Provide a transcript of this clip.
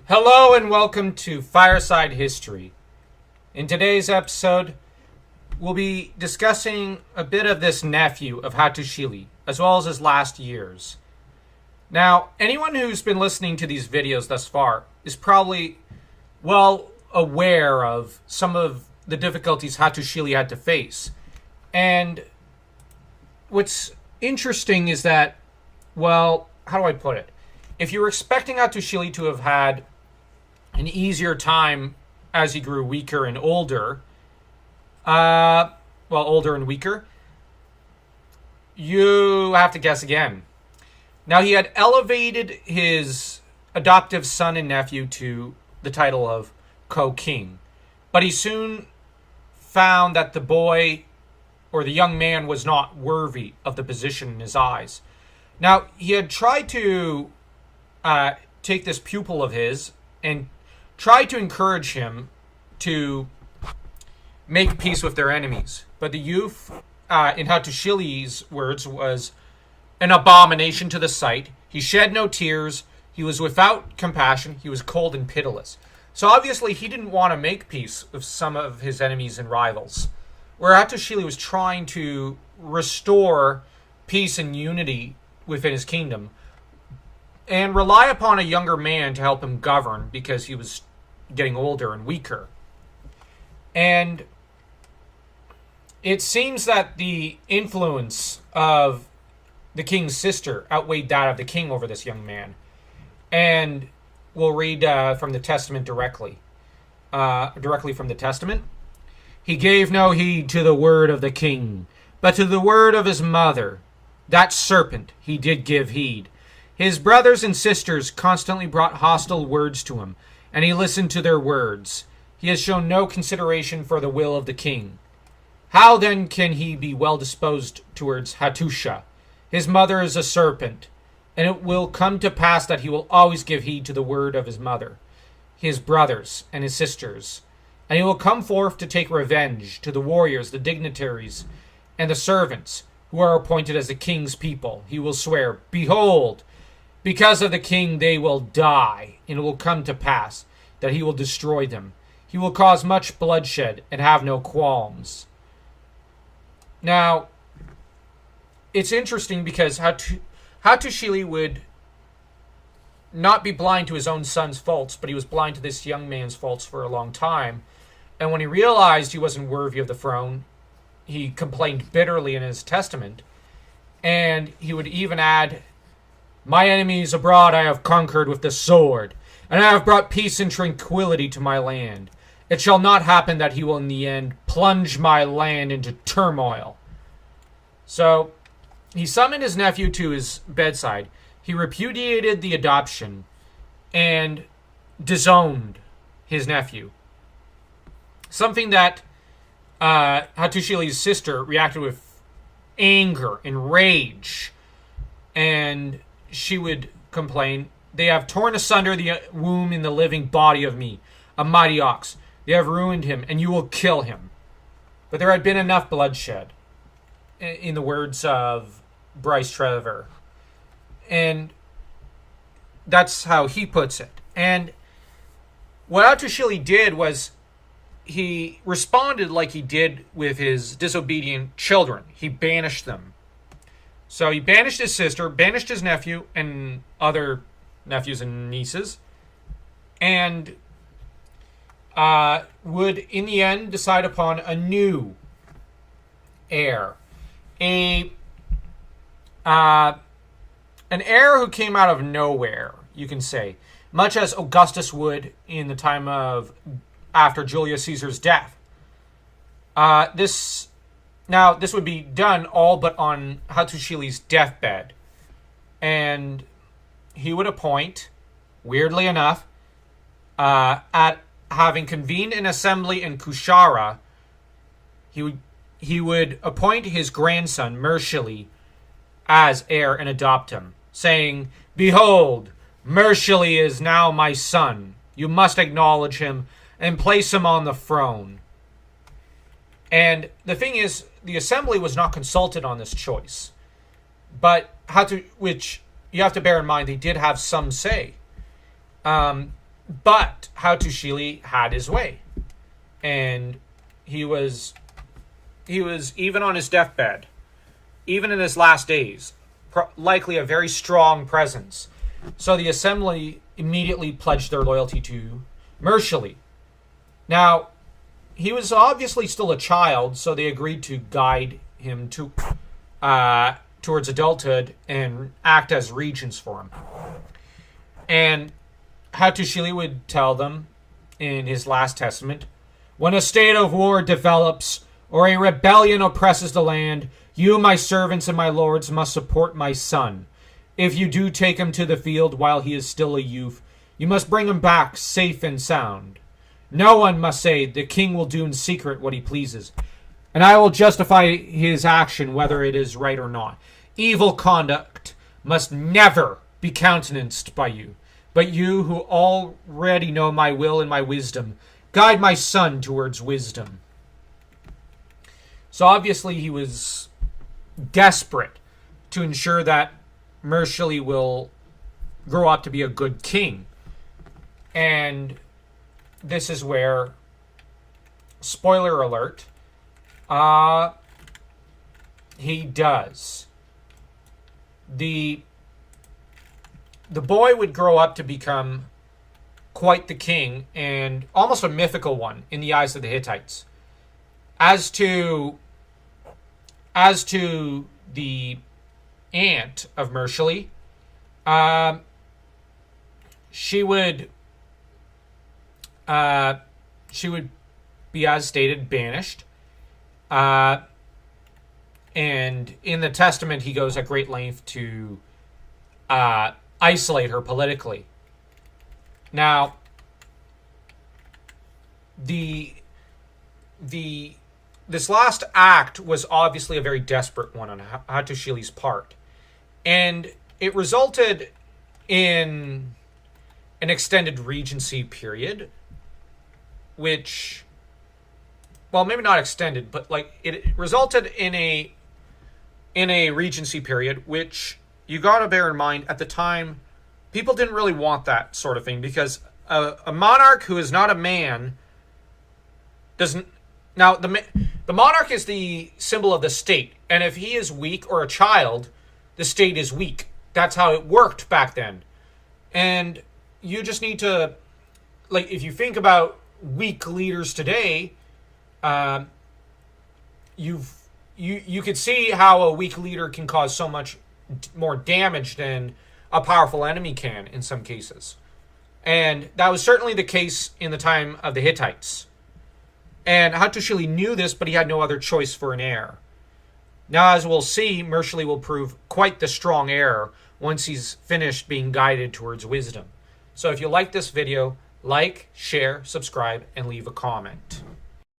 Hello and welcome to Fireside History. In today's episode, we'll be discussing a bit of this nephew of Hattusili, as well as his last years. Now, anyone who's been listening to these videos thus far is probably well aware of some of the difficulties Hattusili had to face. And what's interesting is that, well, how do I put it? If you were expecting Hattusili to have had an easier time as he grew weaker and older, older and weaker, you have to guess again. Now, he had elevated his adoptive son and nephew to the title of co-king, but he soon found that the boy or the young man was not worthy of the position in his eyes. Now, he had tried to take this pupil of his and tried to encourage him to make peace with their enemies. But the youth, in Hattusili's words, was an abomination to the sight. He shed no tears. He was without compassion. He was cold and pitiless. So obviously he didn't want to make peace with some of his enemies and rivals. Where Hattusili was trying to restore peace and unity within his kingdom and rely upon a younger man to help him govern because he was getting older and weaker. And it seems that the influence of the king's sister outweighed that of the king over this young man. And we'll read from the Testament directly from the Testament. He gave no heed to the word of the king, but to the word of his mother, that serpent, he did give heed. His brothers and sisters constantly brought hostile words to him, and he listened to their words. He has shown no consideration for the will of the king. How then can he be well disposed towards Hattusha? His mother is a serpent, and it will come to pass that he will always give heed to the word of his mother, his brothers, and his sisters. And he will come forth to take revenge to the warriors, the dignitaries, and the servants, who are appointed as the king's people. He will swear, Behold, because of the king they will die, and it will come to pass that he will destroy them. He will cause much bloodshed and have no qualms. Now, it's interesting because Hattusili would not be blind to his own son's faults, but he was blind to this young man's faults for a long time. And when he realized he wasn't worthy of the throne, he complained bitterly in his testament. And he would even add, My enemies abroad I have conquered with the sword, and I have brought peace and tranquility to my land. It shall not happen that he will in the end plunge my land into turmoil. So he summoned his nephew to his bedside. He repudiated the adoption and disowned his nephew. Something that Hattusili's sister reacted with anger and rage. And she would complain, They have torn asunder the womb in the living body of me, a mighty ox. They have ruined him, and you will kill him. But there had been enough bloodshed, in the words of Bryce Trevor. And that's how he puts it. And what Hattusili did was he responded like he did with his disobedient children. He banished them. So he banished his sister, banished his nephew, and other nephews and nieces, and would, in the end, decide upon a new heir. An heir who came out of nowhere, you can say, much as Augustus would in the time of after Julius Caesar's death. This would be done all but on Hattusili's deathbed. And he would appoint, weirdly enough, at having convened an assembly in Kushara, he would appoint his grandson, Mershili, as heir and adopt him, saying, Behold, Mershili is now my son. You must acknowledge him and place him on the throne. And the thing is, the assembly was not consulted on this choice. But which you have to bear in mind, they did have some say. But Hattusili had his way, and he was even on his deathbed, even in his last days, likely a very strong presence. So the assembly immediately pledged their loyalty to Hattusili. Now, he was obviously still a child, so they agreed to guide him towards adulthood and act as regents for him. And Hattusili would tell them in his last testament, "When a state of war develops or a rebellion oppresses the land, you, my servants and my lords, must support my son. If you do take him to the field while he is still a youth, you must bring him back safe and sound. No one must say, the king will do in secret what he pleases, and I will justify his action whether it is right or not. Evil conduct must never be countenanced by you. But you, who already know my will and my wisdom, guide my son towards wisdom." So obviously he was desperate to ensure that Hattusili will grow up to be a good king. And this is where, spoiler alert, he does. The boy would grow up to become quite the king, and almost a mythical one in the eyes of the Hittites. As to the aunt of Hattusili, she would be, as stated, banished. And in the testament, he goes at great length to isolate her politically. Now, this last act was obviously a very desperate one on Hattusili's part, and it resulted in an extended regency period, which, well, maybe not extended, but like it resulted in a regency period, which you got to bear in mind at the time, people didn't really want that sort of thing, because a monarch who is not a man doesn't. Now, the monarch is the symbol of the state, and if he is weak or a child, the state is weak. That's how it worked back then. And you just need to, like, if you think about weak leaders today, you could see how a weak leader can cause so much more damage than a powerful enemy can in some cases. And that was certainly the case in the time of the Hittites. And Hattusili knew this, but he had no other choice for an heir. Now, as we'll see, Hattusili will prove quite the strong heir once he's finished being guided towards wisdom. So if you like this video, like, share, subscribe, and leave a comment.